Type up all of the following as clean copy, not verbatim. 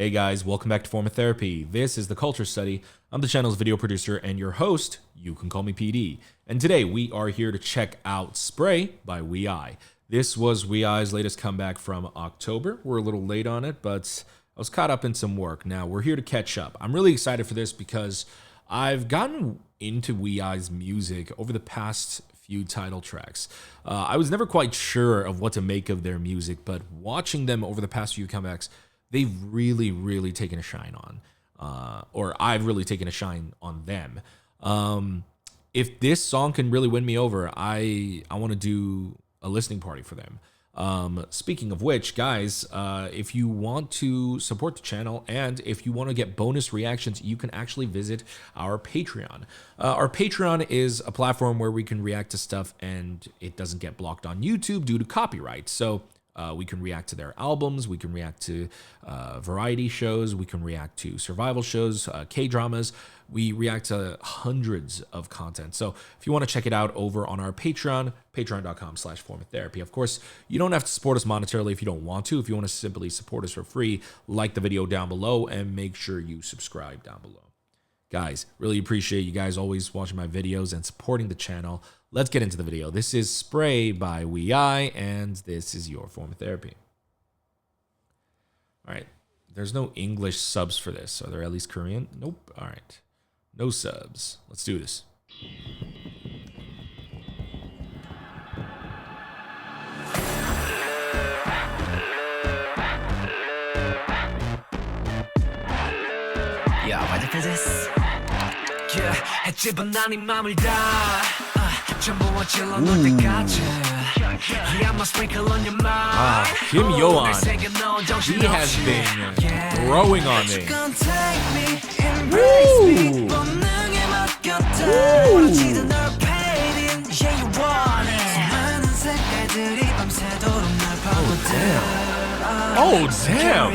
Hey guys, welcome back to Form of Therapy. This is the Culture Study. I'm the channel's video producer and your host. You can call me PD. And today we are here to check out Spray by WeEye. This was WeEye's latest comeback from October. We're a little late on it, but I was caught up in some work. Now we're here to catch up. I'm really excited for this because I've gotten into WeEye's music over the past few title tracks. I was never quite sure of what to make of their music, but watching them over the past few comebacks, they've really taken a shine on, or I've really taken a shine on them. If this song can really win me over, I want to do a listening party for them. Speaking of which, guys, if you want to support the channel and if you want to get bonus reactions, you can actually visit our Patreon. Our Patreon is a platform where we can react to stuff and it doesn't get blocked on YouTube due to copyright. So we can react to their albums, we can react to variety shows, we can react to survival shows, K-dramas. We react to hundreds of content. So if you want to check it out over on our Patreon, patreon.com/formoftherapy. Of course, you don't have to support us monetarily if you don't want to. If you want to simply support us for free, like the video down below and make sure you subscribe down below. Guys, really appreciate you guys always watching my videos and supporting the channel. Let's get into the video. This is Spray by WeEye, and this is your form of therapy. All right. There's no English subs for this. Are there at least Korean? Nope. All right. No subs. Let's do this. Yeah, ready for this? Yeah, 햇집은 아닌 맘을 다 전부와 질러 놓을 때까지. Yeah, I'ma sprinkle on your mind. Kim Yohan, he has been growing on me. Woo! Oh damn!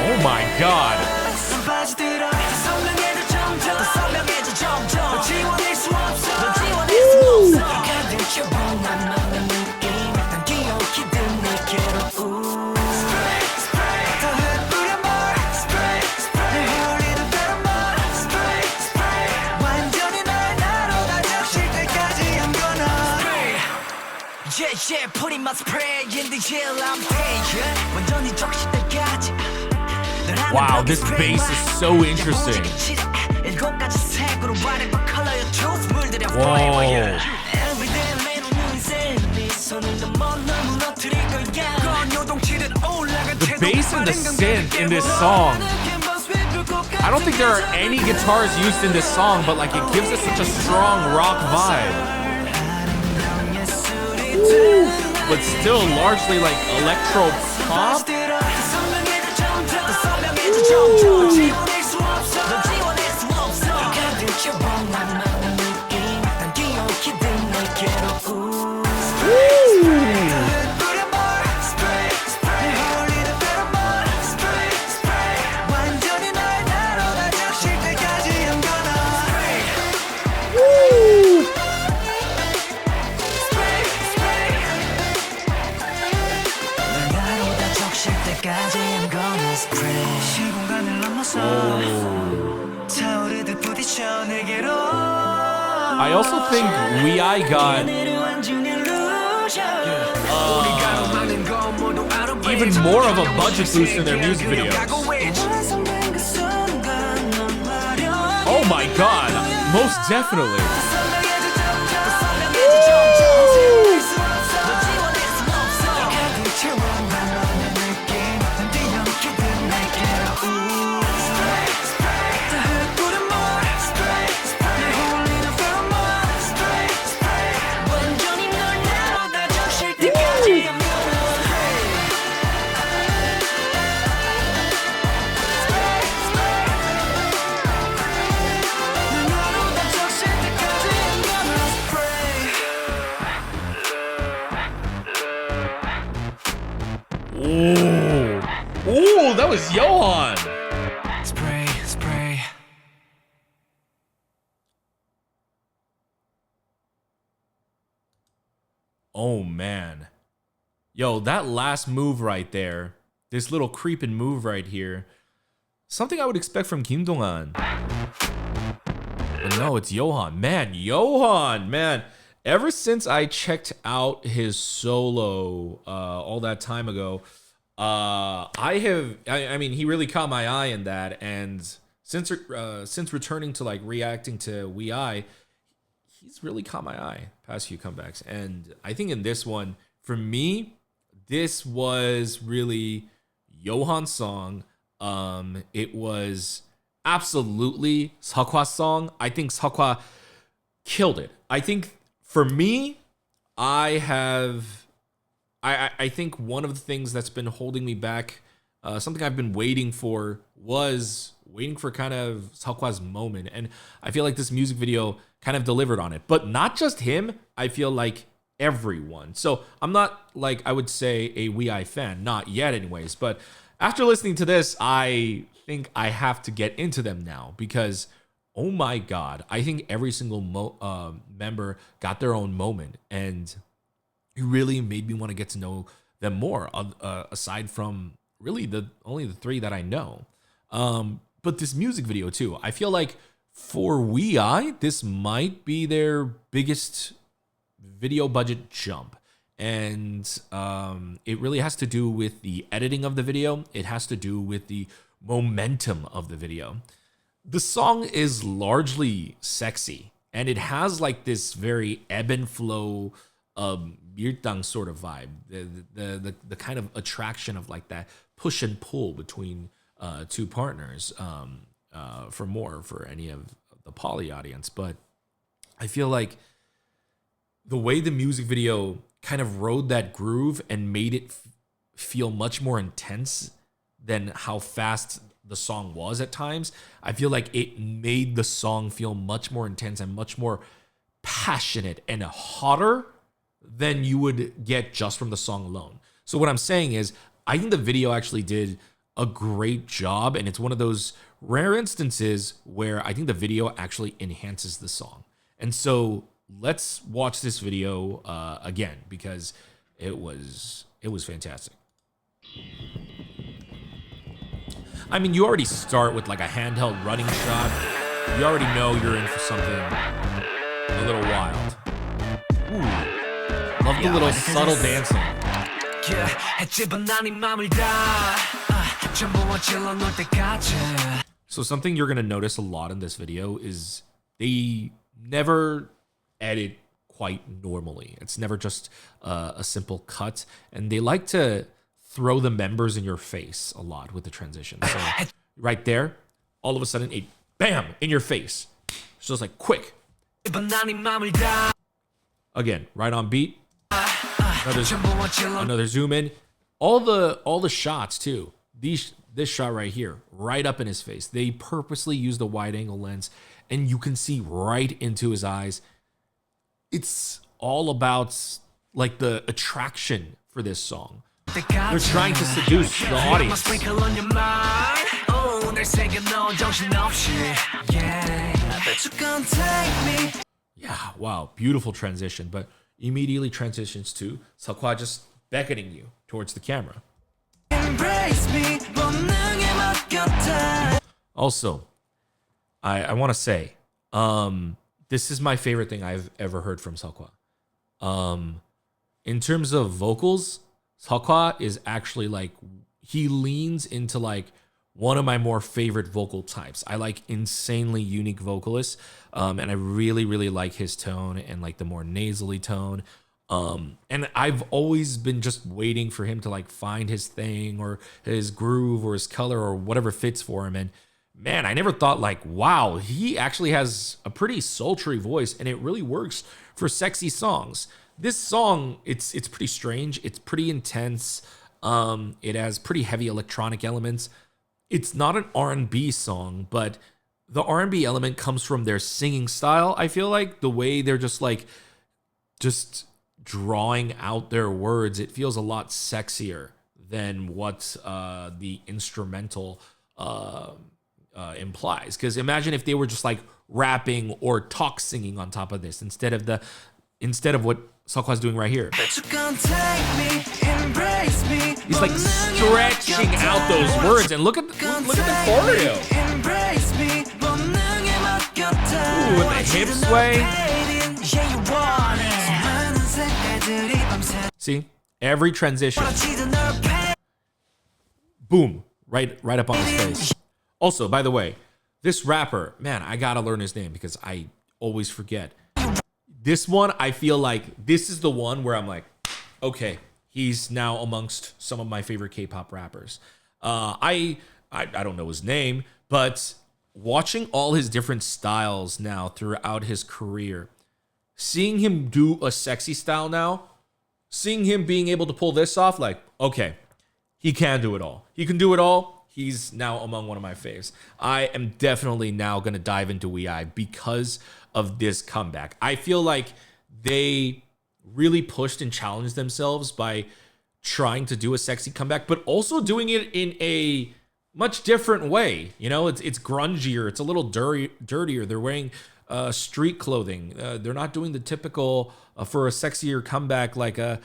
Oh my god! Yeah, putting my spray in the gel, I'm fake. 완전히 적실 때까지. Wow, this bass is so interesting. Whoa. The bass and the synth in this song. I don't think there are any guitars used in this song, but like it gives it such a strong rock vibe. Woo. But still largely like electro pop. I also think WeEye got even more of a budget boost in their music videos. Oh my god, most definitely. Ooh, that was Yohan. Spray, spray. Oh man, Yo, that last move right there, this little creeping move right here, something I would expect from Kim Dong-an. But no, it's Johan. Man. Ever since I checked out his solo all that time ago, I mean, he really caught my eye in that. And since returning to like reacting to We I, he's really caught my eye past few comebacks. And I think in this one, for me, this was really Johan's song. It was absolutely Seokwa's song. I think Seokwa killed it. I think for me, I think one of the things that's been holding me back, something I've been waiting for kind of Seokwa's moment. And I feel like this music video kind of delivered on it. But not just him, I feel like everyone. So I'm not like, I would say, a We I fan. Not yet anyways. But after listening to this, I think I have to get into them now because, oh my God, I think every single member got their own moment. And it really made me want to get to know them more, aside from really only the three that I know. But this music video too, I feel like for We I, this might be their biggest video budget jump. And it really has to do with the editing of the video. It has to do with the momentum of the video. The song is largely sexy, and it has like this very ebb and flow 밀당 sort of vibe, the kind of attraction of like that push and pull between two partners for any of the poly audience. But I feel like the way the music video kind of rode that groove and made it feel much more intense than how fast the song was at times, I feel like it made the song feel much more intense and much more passionate and hotter than you would get just from the song alone. So what I'm saying is, I think the video actually did a great job, and it's one of those rare instances where I think the video actually enhances the song. And so let's watch this video again, because it was fantastic. I mean, you already start with like a handheld running shot. You already know you're in for something a little wild. Ooh. Love the little subtle dancing. So something you're gonna notice a lot in this video is they never edit quite normally. It's never just a simple cut, and they like to throw the members in your face a lot with the transition. So right there, all of a sudden, it bam in your face. So it's like quick. Again, right on beat. Another zoom in. All the shots too. This shot right here, right up in his face. They purposely used a wide angle lens, and you can see right into his eyes. It's all about like the attraction for this song. They're trying to seduce the audience. Yeah, wow, beautiful transition, but immediately transitions to Seokwa just beckoning you towards the camera. Also, I want to say, this is my favorite thing I've ever heard from Seokwa. In terms of vocals, Seokwa is actually like, he leans into like one of my more favorite vocal types. I like insanely unique vocalists, and I really, really like his tone and like the more nasally tone. And I've always been just waiting for him to like find his thing or his groove or his color or whatever fits for him. And man, I never thought like, wow, he actually has a pretty sultry voice, and it really works for sexy songs. This song, it's pretty strange. It's pretty intense. It has pretty heavy electronic elements. It's not an R&B song, but the R&B element comes from their singing style. I feel like the way they're just drawing out their words, it feels a lot sexier than what the instrumental implies. Because imagine if they were just like rapping or talk singing on top of this instead of what Seokwa's doing right here. Bet you can't take me, embrace me. He's like stretching out those words, and look at the choreo. Embrace me. Ooh, with the hip sway. See, every transition. Boom, right up on his face. Also, by the way, this rapper, man, I gotta learn his name because I always forget. This one, I feel like this is the one where I'm like, okay, he's now amongst some of my favorite K-pop rappers. I don't know his name, but watching all his different styles now throughout his career, seeing him do a sexy style now, seeing him being able to pull this off, like, okay, he can do it all. He can do it all. He's now among one of my faves. I am definitely now going to dive into WEI because of this comeback. I feel like they really pushed and challenged themselves by trying to do a sexy comeback, but also doing it in a much different way. You know, it's grungier. It's a little dirtier. They're wearing street clothing. They're not doing the typical for a sexier comeback like a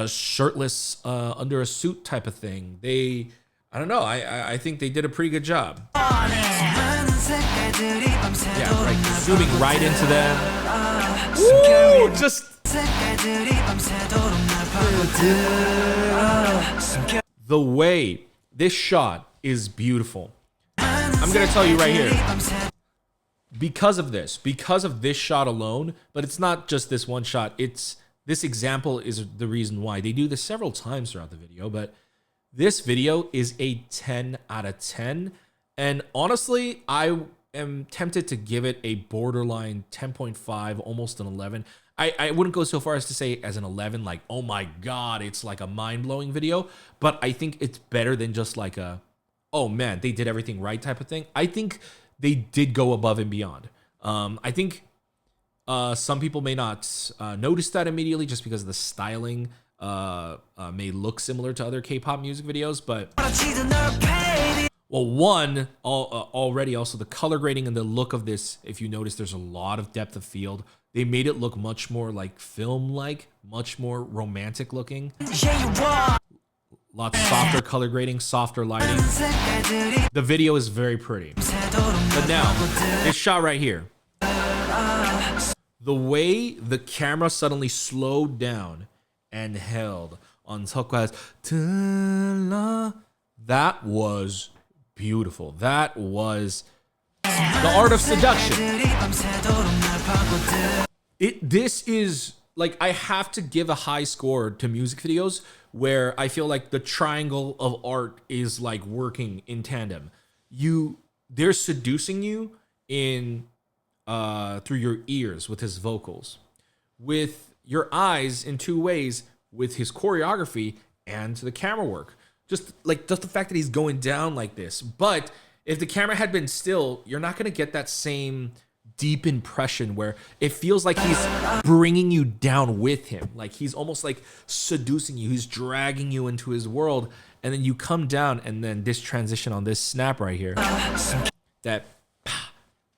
shirtless under a suit type of thing. I don't know. I think they did a pretty good job. Yeah, right. Zooming right into them. Woo! Just the way this shot is beautiful. I'm gonna tell you right here. Because of this shot alone, but it's not just this one shot. It's this example is the reason why. They do this several times throughout the video, but this video is a 10 out of 10. And honestly, I am tempted to give it a borderline 10.5, almost an 11. I wouldn't go so far as to say as an 11, like, oh my God, it's like a mind-blowing video. But I think it's better than just like a, oh man, they did everything right type of thing. I think they did go above and beyond. I think some people may not notice that immediately just because the styling may look similar to other K-pop music videos, but well, one already also the color grading and the look of this. If you notice, there's a lot of depth of field. They made it look much more like film-like, much more romantic looking. Lots softer color grading, softer lighting. The video is very pretty. But now, this shot right here. The way the camera suddenly slowed down and held on Seokwa's that was beautiful. That was the art of seduction. This is like, I have to give a high score to music videos where I feel like the triangle of art is like working in tandem. They're seducing you in through your ears with his vocals, with your eyes in two ways, with his choreography and the camera work. Just the fact that he's going down like this. But if the camera had been still, you're not going to get that same deep impression where it feels like he's bringing you down with him. Like he's almost like seducing you. He's dragging you into his world. And then you come down, and then this transition on this snap right here. That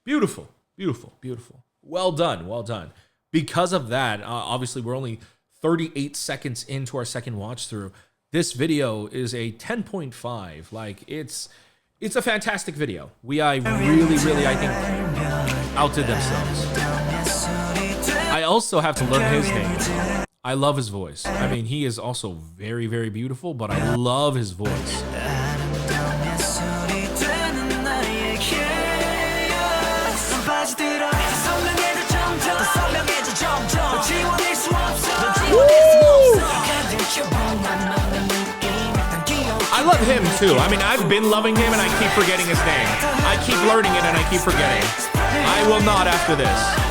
beautiful, beautiful, beautiful. Well done, well done. Because of that, obviously we're only 38 seconds into our second watch through. This video is a 10.5. Like it's a fantastic video. WEI really, I think, outdid themselves. I also have to learn his name. I love his voice. I mean, he is also very, very beautiful, but I love his voice. I love him too. I mean, I've been loving him and I keep forgetting his name. I keep learning it and I keep forgetting. I will not after this.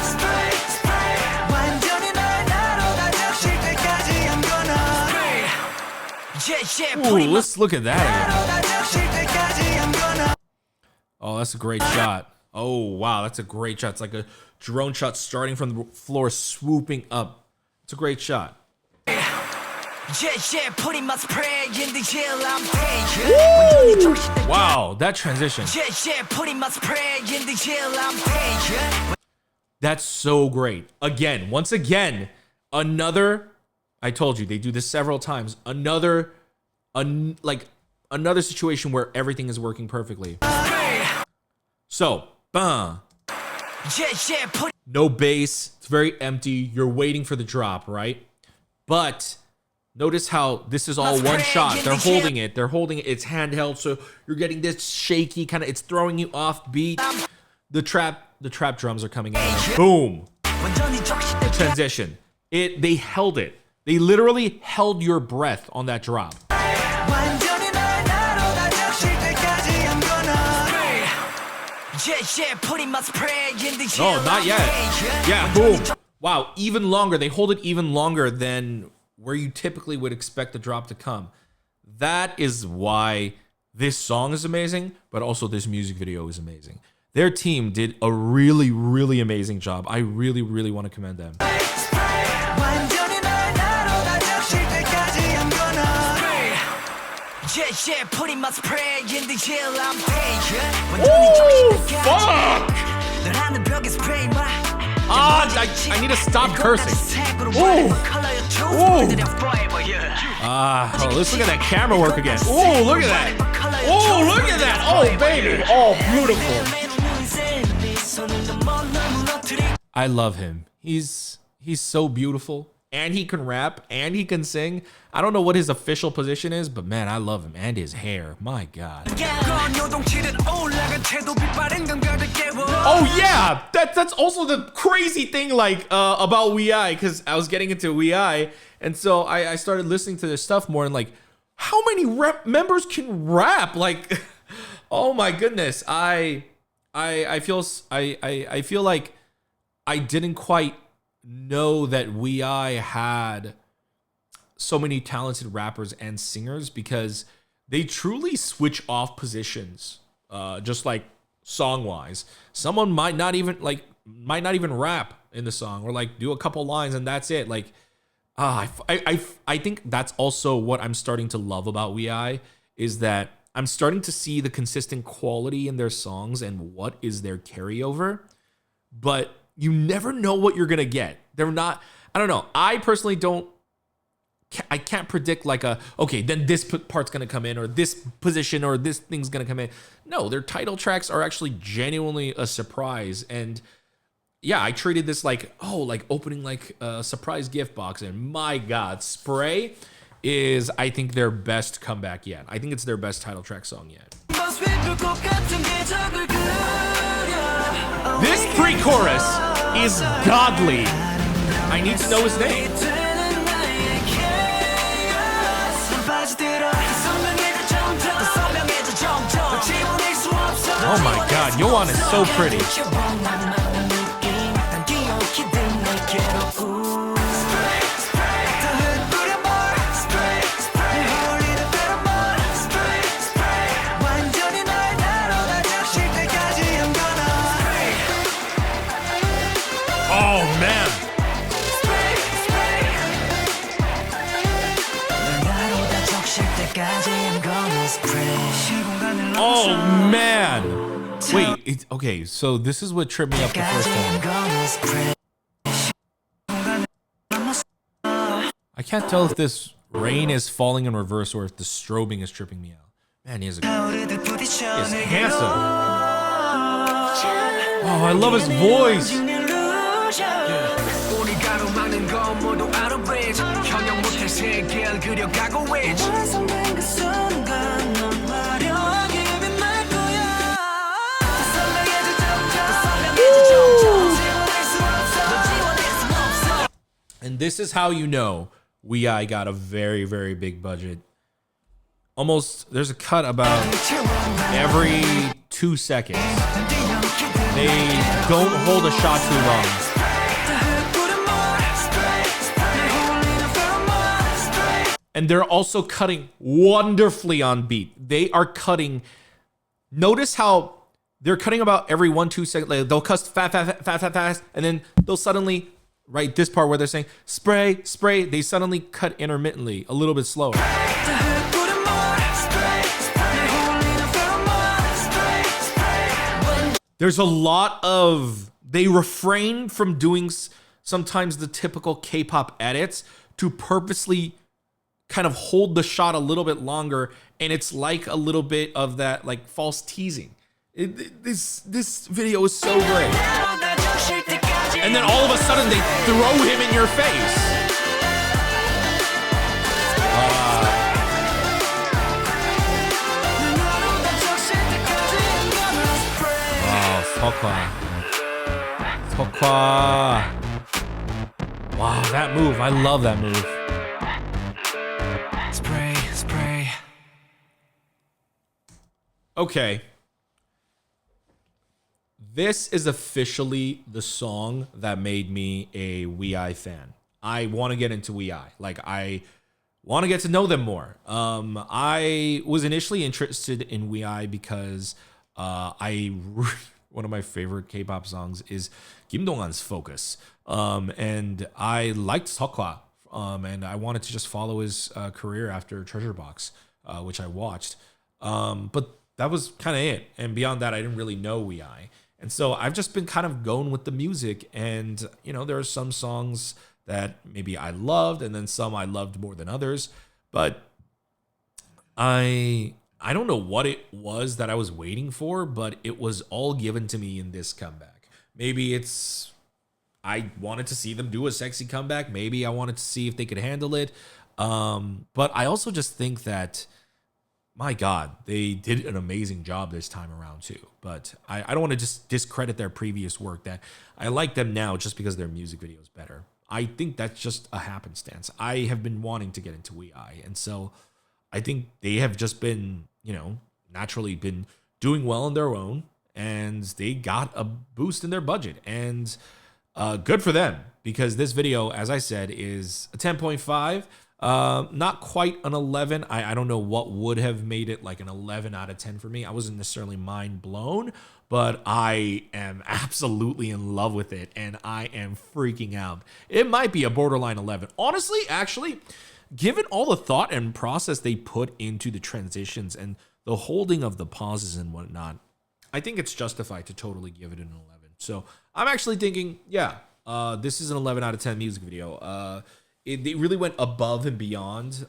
Ooh, let's look at that again. Oh, that's a great shot. Oh, wow, that's a great shot. It's like a drone shot starting from the floor, swooping up. It's a great shot. Wow, that transition. That's so great. Once again, Another, I told you, they do this several times. Another situation where everything is working perfectly. So, no bass. It's very empty. You're waiting for the drop, right? But notice how this is all one shot. They're holding it. It's handheld, so you're getting this shaky kind of. It's throwing you off beat. The trap drums are coming in. Boom. Transition. They held it. They literally held your breath on that drop. No, not yet. Yeah, boom. Wow, even longer. They hold it even longer than where you typically would expect the drop to come. That is why this song is amazing, but also this music video is amazing. Their team did a really, really amazing job. I really, really want to commend them. Oh, fuck! I need to stop cursing. Oh, let's look at that camera work again. Oh, look at that. Oh, look at that. Oh, baby. Oh, beautiful. I love him. He's so beautiful. And he can rap, and he can sing. I don't know what his official position is, but man, I love him. And his hair, my God. Oh yeah, that's also the crazy thing, like about WeI, because I was getting into WeI, and so I started listening to their stuff more, and like, how many members can rap? Like, oh my goodness, I feel like I didn't quite know that WeI had so many talented rappers and singers, because they truly switch off positions, just like song wise. Someone might not even rap in the song, or like do a couple lines and that's it. Like, I think that's also what I'm starting to love about WeI, is that I'm starting to see the consistent quality in their songs and what is their carryover, but you never know what you're gonna get. They're not, I don't know. I personally I can't predict like okay, then this part's gonna come in, or this position, or this thing's gonna come in. No, their title tracks are actually genuinely a surprise. And yeah, I treated this like, like opening like a surprise gift box. And my God, Spray is, I think, their best comeback yet. I think it's their best title track song yet. This pre-chorus is godly. I need to know his name. Oh my God, Yoan is so pretty. Oh man. Oh man. Wait, okay, so this is what tripped me up the first time. I can't tell if this rain is falling in reverse or if the strobing is tripping me out. Man, he is handsome. Oh, I love his voice. And this is how you know WeI got a very, very big budget. Almost, there's a cut about every 2 seconds. They don't hold a shot too long. And they're also cutting wonderfully on beat. They are cutting. Notice how they're cutting about every 1-2 seconds. Like they'll cut fast, and then they'll suddenly, right, this part where they're saying spray, spray, they suddenly cut intermittently, a little bit slower. There's a lot of, they refrain from doing sometimes the typical K-pop edits to purposely kind of hold the shot a little bit longer, and it's like a little bit of that like false teasing. This video is so great. And then all of a sudden they throw him in your face. Tokwa. Wow, that move. I love that move. Spray. Okay. This is officially the song that made me a WeI fan. I want to get into WeI. Like, I want to get to know them more. I was initially interested in WeI because one of my favorite K-pop songs is Kim Dong-han's Focus. And I liked Seokwa. And I wanted to just follow his career after Treasure Box, which I watched. But that was kind of it. And beyond that, I didn't really know WeI. And so I've just been kind of going with the music. And, you know, there are some songs that maybe I loved and then some I loved more than others. But I don't know what it was that I was waiting for, but it was all given to me in this comeback. Maybe I wanted to see them do a sexy comeback. Maybe I wanted to see if they could handle it. But I also just think that, my God, they did an amazing job this time around too. But I don't want to just discredit their previous work, that I like them now just because their music video is better. I think that's just a happenstance. I have been wanting to get into WeI. And so I think they have just been, you know, naturally been doing well on their own. And they got a boost in their budget. And good for them, because this video, as I said, is a 10.5. Not quite an 11. I don't know what would have made it like an 11 out of 10 for me. I wasn't necessarily mind blown, but I am absolutely in love with it, and I am freaking out. It might be a borderline 11. Honestly, actually, given all the thought and process they put into the transitions and the holding of the pauses and whatnot, I think it's justified to totally give it an 11. So I'm actually thinking, yeah, this is an 11 out of 10 music video. It really went above and beyond.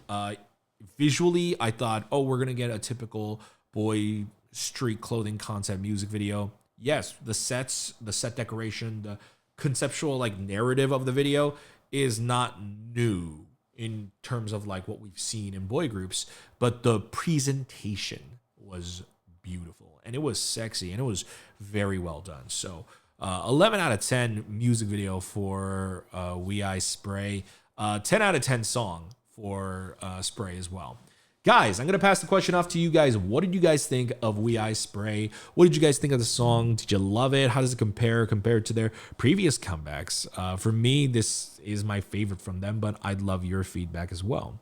Visually, I thought, oh, we're going to get a typical boy street clothing concept music video. Yes, the sets, the set decoration, the conceptual like narrative of the video is not new in terms of like what we've seen in boy groups, but the presentation was beautiful and it was sexy and it was very well done. So 11 out of 10 music video for WeI Spray. 10 out of 10 song for Spray as well. Guys, I'm going to pass the question off to you guys. What did you guys think of WeI Spray? What did you guys think of the song? Did you love it? How does it compare compared to their previous comebacks? For me, this is my favorite from them, but I'd love your feedback as well.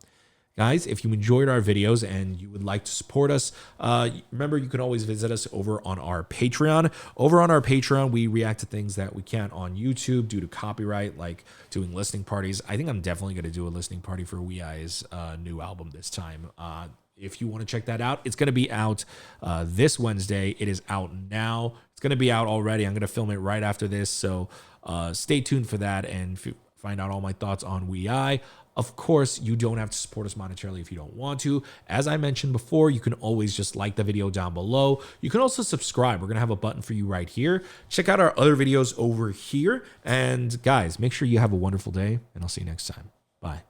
Guys, if you enjoyed our videos and you would like to support us, remember you can always visit us over on our Patreon. Over on our Patreon, we react to things that we can't on YouTube due to copyright, like doing listening parties. I think I'm definitely going to do a listening party for WeI's new album this time. If you want to check that out, it's going to be out this Wednesday. It is out now. It's going to be out already. I'm going to film it right after this, so stay tuned for that and find out all my thoughts on WeI. Of course, you don't have to support us monetarily if you don't want to. As I mentioned before, you can always just like the video down below. You can also subscribe. We're going to have a button for you right here. Check out our other videos over here. And guys, make sure you have a wonderful day, and I'll see you next time. Bye.